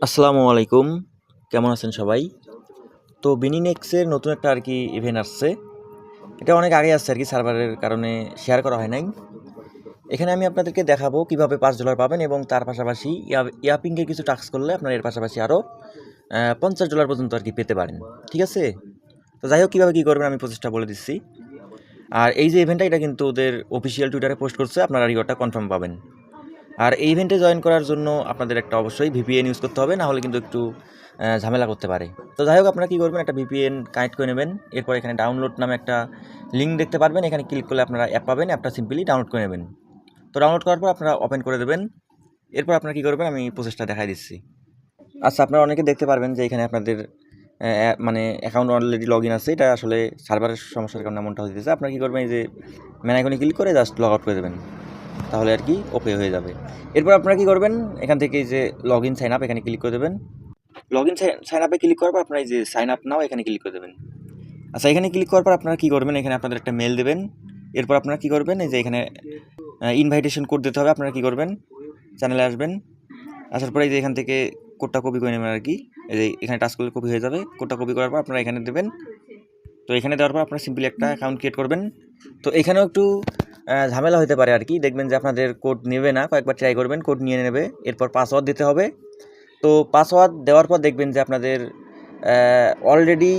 আসসালামু আলাইকুম। কেমন আছেন সবাই? তো বিনিনেক্সের নতুন একটা ইভেন্ট আসছে। এটা অনেক আগে আসছে সার্ভারের কারণে শেয়ার করা হয় নাই। এখানে আমি আপনাদেরকে দেখাবো কিভাবে $5 পাবেন এবং তার পাশাপাশি ইয়াপিংয়ের কিছু টাস্ক করলে আপনারা এর পাশাপাশি আরও $50 পর্যন্ত পেতে পারেন। ঠিক আছে? তো যাই হোক কীভাবে কী করবেন আমি প্রসেসটা বলে দিচ্ছি। আর এই যে ইভেন্টটা এটা কিন্তু ওদের অফিসিয়াল টুইটারে পোস্ট করছে, আপনারা রিওয়ার্ডটা কনফার্ম পাবেন। আর এই ইভেন্টে জয়েন করার জন্য আপনাদের একটা অবশ্যই ভিপিএন ইউজ করতে হবে, না হলে কিন্তু একটু ঝামেলা করতে পারে। তো যাই হোক আপনারা কী করবেন, একটা ভিপিএন কানেক্ট করে নেবেন। এরপর এখানে ডাউনলোড নামে একটা লিঙ্ক দেখতে পারবেন, এখানে ক্লিক করলে আপনারা অ্যাপ পাবেন, অ্যাপটা সিম্পলি ডাউনলোড করে নেবেন। তো ডাউনলোড করার পর আপনারা ওপেন করে দেবেন। এরপর আপনারা কী করবেন আমি প্রসেসটা দেখাই দিচ্ছি। আচ্ছা, আপনারা অনেকে দেখতে পারবেন যে এখানে আপনাদের মানে অ্যাকাউন্ট অলরেডি লগ ইন আছে। এটা আসলে সার্ভারের সমস্যার কারণে এমনটা হতেছে। আপনারা কী করবেন, এই যে ম্যান আইকনে ক্লিক করে জাস্ট লগ আউট করে দেবেন, তাহলে ওকে হয়ে যাবে। এরপর আপনারা কী করবেন, এখান থেকে এই যে লগ ইন সাইন আপ এখানে ক্লিক করে দেবেন। লগ ইন সাইন আপে ক্লিক করার পর আপনারা এই যে সাইন আপ নাও এখানে ক্লিক করে দেবেন। আচ্ছা, এখানে ক্লিক করার পর আপনারা কী করবেন, এখানে আপনাদের একটা মেল দেবেন। এরপর আপনারা কী করবেন, এই যে এখানে ইনভাইটেশন কোড দিতে হবে। আপনারা কী করবেন, চ্যানেলে আসবেন, আসার পরে এই যে এখান থেকে কোডটা কপি করে নেবেন এই যে এখানে টাচ করলে কপি হয়ে যাবে। কোডটা কপি করার পর আপনারা এখানে দেবেন। তো এখানে দেওয়ার পর আপনারা সিম্পলি একটা অ্যাকাউন্ট ক্রিয়েট করবেন। তো এখানেও একটু ঝামেলা হতে পারে দেখবেন যে আপনাদের কোড নেবে না, কয়েকবার ট্রাই করবেন, কোড নিয়ে নেবে। এরপর পাসওয়ার্ড দিতে হবে। তো পাসওয়ার্ড দেওয়ার পর দেখবেন যে আপনাদের অলরেডি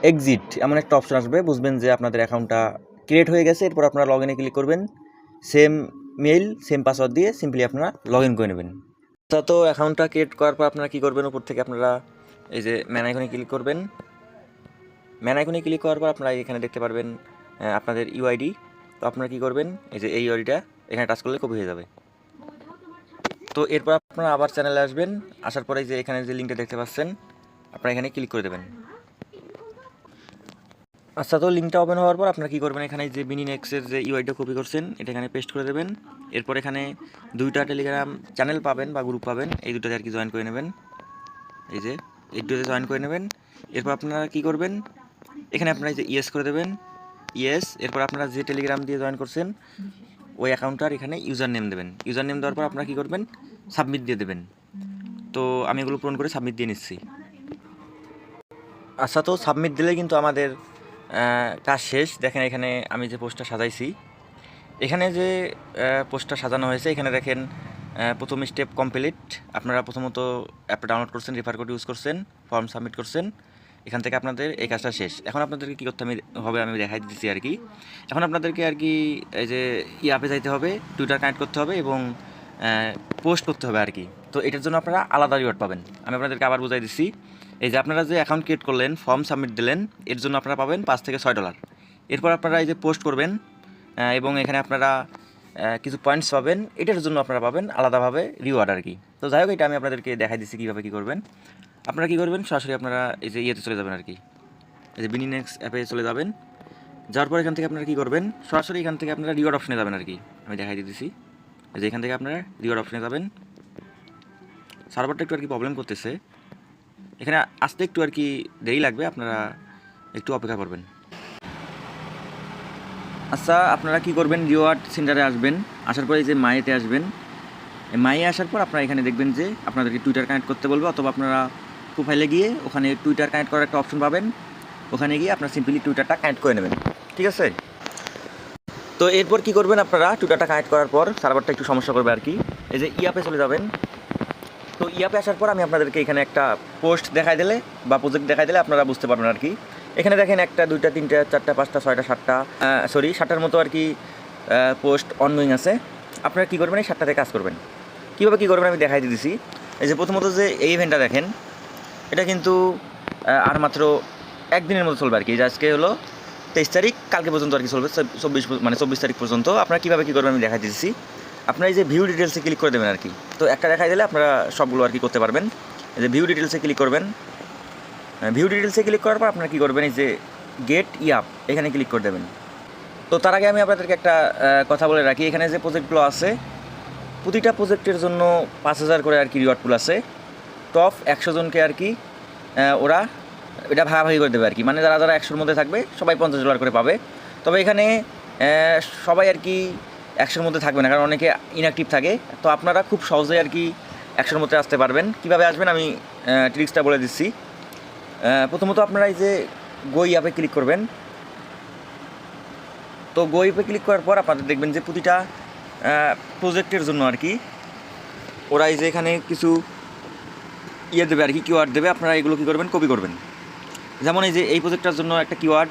এক্সিট এমন একটা অপশন আসবে, বুঝবেন যে আপনাদের অ্যাকাউন্টটা ক্রিয়েট হয়ে গেছে। এরপর আপনারা লগ ইনে ক্লিক করবেন, সেম মেইল সেম পাসওয়ার্ড দিয়ে সিম্পলি আপনারা লগ ইন করে নেবেন। তো অ্যাকাউন্টটা ক্রিয়েট করার পর আপনারা কী করবেন, উপর থেকে আপনারা এই যে ম্যান আইকনে ক্লিক করবেন। ম্যান আইকনে ক্লিক করার পর আপনারা এখানে দেখতে পারবেন আপনাদের ইউআইডি। তো আপনারা কী করবেন, এই যে এই ইউআইডিটা এখানে টাচ করলে কপি হয়ে যাবে। তো এরপর আপনারা আবার চ্যানেলে আসবেন, আসার পরে যে এখানে যে লিঙ্কটা দেখতে পাচ্ছেন আপনারা এখানে ক্লিক করে দেবেন। আচ্ছা, তো লিঙ্কটা ওপেন হওয়ার পর আপনারা কী করবেন, এখানে যে বিনিনেক্সের যে ইউআইডিটা কপি করছেন এটা এখানে পেস্ট করে দেবেন। এরপর এখানে 2টা টেলিগ্রাম চ্যানেল পাবেন বা গ্রুপ পাবেন, এই দুটোতে জয়েন করে নেবেন। এই যে এই দুটোতে জয়েন করে নেবেন। এরপর আপনারা কী করবেন, এখানে আপনারা এই যে ইয়েস করে দেবেন, ইয়েস। এরপর আপনারা যে টেলিগ্রাম দিয়ে জয়েন করছেন ওই অ্যাকাউন্টটার এখানে ইউজার নেম দেবেন। ইউজার নেম দেওয়ার পর আপনারা কী করবেন, সাবমিট দিয়ে দেবেন। তো আমি এগুলো পূরণ করে সাবমিট দিয়ে নিচ্ছি। আচ্ছা, তো সাবমিট দিলে কিন্তু আমাদের কাজ শেষ। দেখেন এখানে আমি যে পোস্টটা সাজাইছি, এখানে যে পোস্টটা সাজানো হয়েছে এখানে দেখেন প্রথম স্টেপ কমপ্লিট। আপনারা প্রথমত অ্যাপটা ডাউনলোড করছেন, রেফার কোড ইউজ করছেন, ফর্ম সাবমিট করছেন, এখান থেকে আপনাদের এই কাজটা শেষ। এখন আপনাদেরকে কী করতে হবে আমি দেখাই দিচ্ছি এখন আপনাদেরকে এই যে অ্যাপে যাইতে হবে, টুইটার কানেক্ট করতে হবে এবং পোস্ট করতে হবে তো এটার জন্য আপনারা আলাদা রিওয়ার্ড পাবেন। আমি আপনাদেরকে আবার বুঝাই দিচ্ছি। এই যে আপনারা যে অ্যাকাউন্ট ক্রিয়েট করলেন, ফর্ম সাবমিট দিলেন, এর জন্য আপনারা পাবেন $5 থেকে $6। এরপর আপনারা এই যে পোস্ট করবেন এবং এখানে আপনারা কিছু পয়েন্টস পাবেন, এটার জন্য আপনারা পাবেন আলাদাভাবে রিওয়ার্ড তো যাই হোক এটা আমি আপনাদেরকে দেখাই দিচ্ছি কীভাবে কী করবেন। আপনারা কী করবেন, সরাসরি আপনারা এই যে ইয়েতে চলে যাবেন এই যে বিনিনেক্স অ্যাপে চলে যাবেন। যাওয়ার পর এখান থেকে আপনারা কী করবেন, সরাসরি এখান থেকে আপনারা রিওয়ার্ড অপশনে যাবেন আমি দেখাই দিতেছি। এই যে এখান থেকে আপনারা রিওয়ার্ড অপশনে যাবেন। সার্ভারটা একটু প্রবলেম করতেছে, এখানে আসতে একটু দেরি লাগবে, আপনারা একটু অপেক্ষা করবেন। আচ্ছা, আপনারা কী করবেন, রিওয়ার্ড সেন্টারে আসবেন, আসার পরে এই যে মাইতে আসবেন। এই মাইয়ে আসার পর আপনারা এখানে দেখবেন যে আপনাদেরকে টুইটার কানেক্ট করতে বলবে, অথবা আপনারা প্রোফাইলে গিয়ে ওখানে টুইটার কানেক্ট করার একটা অপশন পাবেন, ওখানে গিয়ে আপনারা সিম্পলি টুইটারটা কানেক্ট করে নেবেন। ঠিক আছে? তো এরপর কী করবেন, আপনারা টুইটারটা কানেক্ট করার পর সার্ভারটা একটু সমস্যা করবে এই যে অ্যাপে চলে যাবেন। তো অ্যাপে আসার পর আমি আপনাদেরকে এখানে একটা পোস্ট দেখাই দিলে বা প্রজেক্ট দেখাই দিলে আপনারা বুঝতে পারবেন এখানে দেখেন 1টা 2টা 3টা 4টা 5টা 6টা 7টা 7টার মতো পোস্ট অনগোয়িং আছে। আপনারা কী করবেন, এই 7টাতে কাজ করবেন। কীভাবে কী করবেন আমি দেখাই দিতেছি। এই যে প্রথমত যে এই ইভেন্টটা দেখেন, এটা কিন্তু আর মাত্র 1 দিনের মতো চলবে যে আজকে হলো 23 তারিখ, কালকে পর্যন্ত চলবে 24 তারিখ পর্যন্ত। আপনারা কীভাবে কী করবেন আমি দেখাই দিচ্ছি। আপনারা এই যে ভিউ ডিটেলসে ক্লিক করে দেবেন তো একটা দেখাই দিলে আপনারা সবগুলো করতে পারবেন। এই যে ভিউ ডিটেলসে ক্লিক করবেন। ভিউ ডিটেলসে ক্লিক করার পর আপনারা কী করবেন, এই যে গেট অ্যাপ এখানে ক্লিক করে দেবেন। তো তার আগে আমি আপনাদেরকে একটা কথা বলে রাখি, এখানে যে প্রজেক্টগুলো আছে প্রতিটা প্রজেক্টের জন্য 5000 করে রিওয়ার্ড পুল আছে। টপ 100 জনকে ওরা এটা ভাগাভাগি করে দেবে মানে যারা যারা 100-র মধ্যে থাকবে সবাই $50 করে পাবে। তবে এখানে সবাই 100-র মধ্যে থাকবে না, কারণ অনেকে ইনঅ্যাক্টিভ থাকে। তো আপনারা খুব সহজে 100-র মধ্যে আসতে পারবেন। কীভাবে আসবেন আমি ট্রিক্সটা বলে দিচ্ছি। প্রথমত আপনারা এই যে গো অ্যাপে ক্লিক করবেন। তো গো অ্যাপে ক্লিক করার পর আপনাদের দেখবেন যে প্রতিটা প্রজেক্টের জন্য আর কি ওরা এই যে এখানে কিছু দেবে আর কি, কিওয়ার্ড দেবে। আপনারা এগুলো কী করবেন, কপি করবেন। যেমন এই যে এই প্রজেক্টটার জন্য একটা কিওয়ার্ড,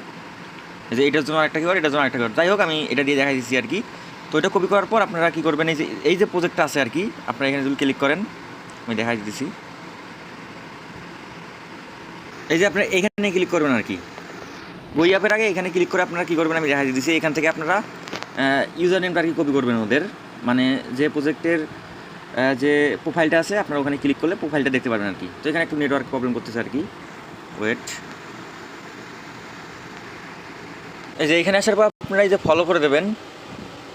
এই যে এটার জন্য একটা কিওয়ার্ড, এটার জন্য একটা কিওয়ার্ড। যাই হোক, আমি এটা দিয়ে দেখাই দিচ্ছি আর কি। তো এটা কপি করার পর আপনারা কী করবেন, এই যে প্রজেক্টটা আছে আর কি, আপনারা এখানে যদি ক্লিক করেন, আমি দেখাই দিচ্ছি। এই যে আপনারা এখানে ক্লিক করবেন আর কি, বই অ্যাপের আগে এখানে ক্লিক করে আপনারা কী করবেন আমি দেখাই দিচ্ছি। এখান থেকে আপনারা ইউজার নেমটা আর কি কপি করবেন ওদের, মানে যে প্রজেক্টের যে প্রোফাইলটা আছে আপনারা ওখানে ক্লিক করলে প্রোফাইলটা দেখতে পারবেন আর কি। তো এখানে একটু নেটওয়ার্ক প্রবলেম করতেছে আর কি, ওয়েট। এই যে এখানে আসার পর আপনারা এই যে ফলো করে দেবেন।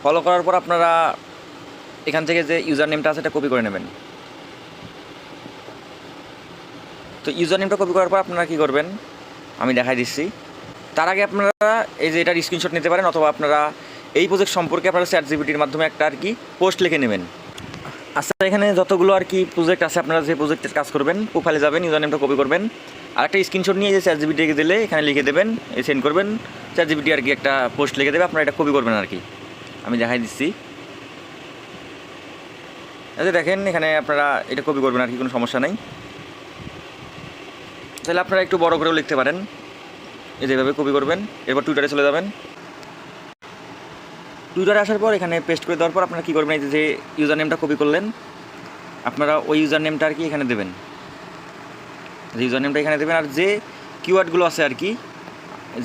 ফলো করার পর আপনারা এখান থেকে যে ইউজার নেমটা আছে এটা কপি করে নেবেন। তো ইউজার নেমটা কপি করার পর আপনারা কী করবেন আমি দেখাই দিচ্ছি। তার আগে আপনারা এই যে এটার স্ক্রিনশট নিতে পারেন, অথবা আপনারা এই প্রজেক্ট সম্পর্কে আপনারা ChatGPT-র মাধ্যমে একটা আর কি পোস্ট লিখে নেবেন। আচ্ছা, এখানে যতগুলো আর কি প্রজেক্ট আছে, আপনারা যে প্রজেক্টের কাজ করবেন প্রোফাইলে যাবেন, ইউজার নেমটা কপি করবেন, আর একটা স্ক্রিনশট নিয়ে যে ChatGPT-কে দিলে এখানে লিখে দেবেন, সেন্ড করবেন। ChatGPT আর কি একটা পোস্ট লিখে দেবে, আপনারা এটা কপি করবেন আর কি। আমি দেখাই দিচ্ছি। আচ্ছা, দেখেন এখানে আপনারা এটা কপি করবেন আর কি, কোনো সমস্যা নেই। তাহলে আপনারা একটু বড় করেও লিখতে পারেন, এই যেভাবে কপি করবেন। এরপর টুইটারে চলে যাবেন। টুইটারে আসার পর এখানে পেস্ট করে দেওয়ার পর আপনারা কী করবেন, এই যে ইউজার নেমটা কপি করলেন আপনারা ওই ইউজার নেমটা আর কি এখানে দেবেন, যে ইউজার নেমটা এখানে দেবেন। আর যে কিওয়ার্ডগুলো আছে আর কি,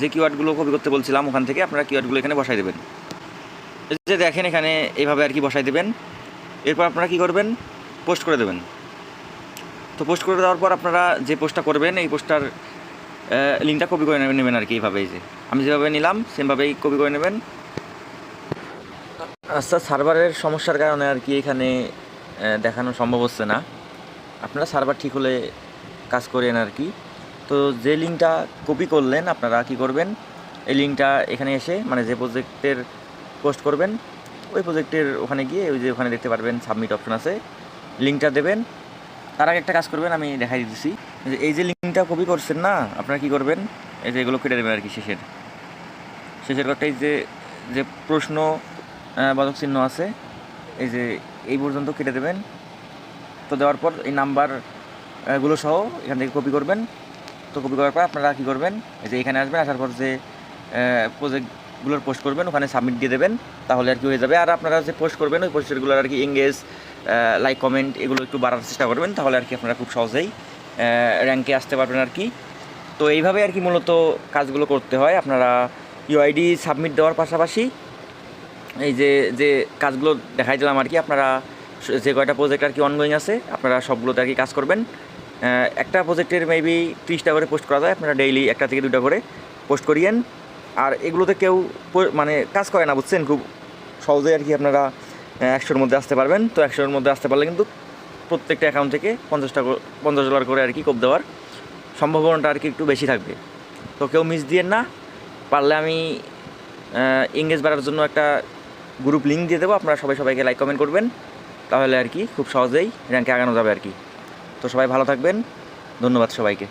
যে কিওয়ার্ডগুলো কপি করতে বলছিলাম ওখান থেকে আপনারা কিওয়ার্ডগুলো এখানে বসাই দেবেন। এই যে দেখেন এখানে এইভাবে আর কি বসাই দেবেন। এরপর আপনারা কী করবেন, পোস্ট করে দেবেন। তো পোস্ট করে দেওয়ার পর আপনারা যে পোস্টটা করবেন এই পোস্টটার লিঙ্কটা কপি করে নেবেন আর কি, এইভাবে। এই যে আমি যেভাবে নিলাম সেমভাবেই কপি করে নেবেন। আচ্ছা, সার্ভারের সমস্যার কারণে আর কি এখানে দেখানো সম্ভব হচ্ছে না। আপনারা সার্ভার ঠিক হলে কাজ করেন আর কি। তো যে লিঙ্কটা কপি করলেন আপনারা কি করবেন, এই লিঙ্কটা এখানে এসে, মানে যে প্রজেক্টের পোস্ট করবেন ওই প্রজেক্টের ওখানে গিয়ে ওই যে ওখানে দেখতে পারবেন সাবমিট অপশন আছে, লিঙ্কটা দেবেন। তার আগে একটা কাজ করবেন, আমি দেখাই দিচ্ছি। এই যে লিঙ্কটা কপি করছেন না, আপনারা কী করবেন, এই যে এগুলো কেটে দেবেন আর কি। শেষের কয়েকটাই যে প্রশ্ন বাচক চিহ্ন আছে, এই যে এই পর্যন্ত কেটে দেবেন। তো দেওয়ার পর এই নাম্বারগুলো সহ এখান থেকে কপি করবেন। তো কপি করার পর আপনারা কী করবেন, এই যে এখানে আসবেন, আসার পর যে প্রজেক্টগুলোর পোস্ট করবেন ওখানে সাবমিট দিয়ে দেবেন, তাহলে আর কি হয়ে যাবে। আর আপনারা যে পোস্ট করবেন ওই পোস্টেরগুলো আর কি এঙ্গেজ, লাইক, কমেন্ট এগুলো একটু বাড়ার চেষ্টা করবেন, তাহলে আর কি আপনারা খুব সহজেই র্যাঙ্কে আসতে পারবেন আর কি। তো এইভাবে আর কি মূলত কাজগুলো করতে হয়। আপনারা ইউআইডি সাবমিট দেওয়ার পাশাপাশি এই যে কাজগুলো দেখাই দিলাম আর কি, আপনারা যে কয়টা প্রজেক্ট আর কি অনগোয়িং আছে আপনারা সবগুলোতে আর কি কাজ করবেন। একটা প্রজেক্টের মেবি 30টা করে পোস্ট করা যায়, আপনারা ডেইলি 1টা থেকে 2টা করে পোস্ট করিয়েন। আর এগুলোতে কেউ মানে কাজ করে না, বুঝছেন, খুব সহজেই আর কি আপনারা 100-র মধ্যে আসতে পারবেন। তো 100-র মধ্যে আসতে পারলে কিন্তু প্রত্যেকটা অ্যাকাউন্ট থেকে $50 করে আর কি কোপ দেওয়ার সম্ভাবনাটা আর কি একটু বেশি থাকবে। তো কেউ মিস দিয়েন না। পারলে আমি এঙ্গেজ বাড়ার জন্য একটা গ্রুপ লিঙ্ক দিয়ে দেবো, আপনারা সবাইকে লাইক কমেন্ট করবেন, তাহলে আর কি খুব সহজেই র্যাঙ্কে আগানো যাবে আর কি। তো সবাই ভালো থাকবেন, ধন্যবাদ সবাইকে।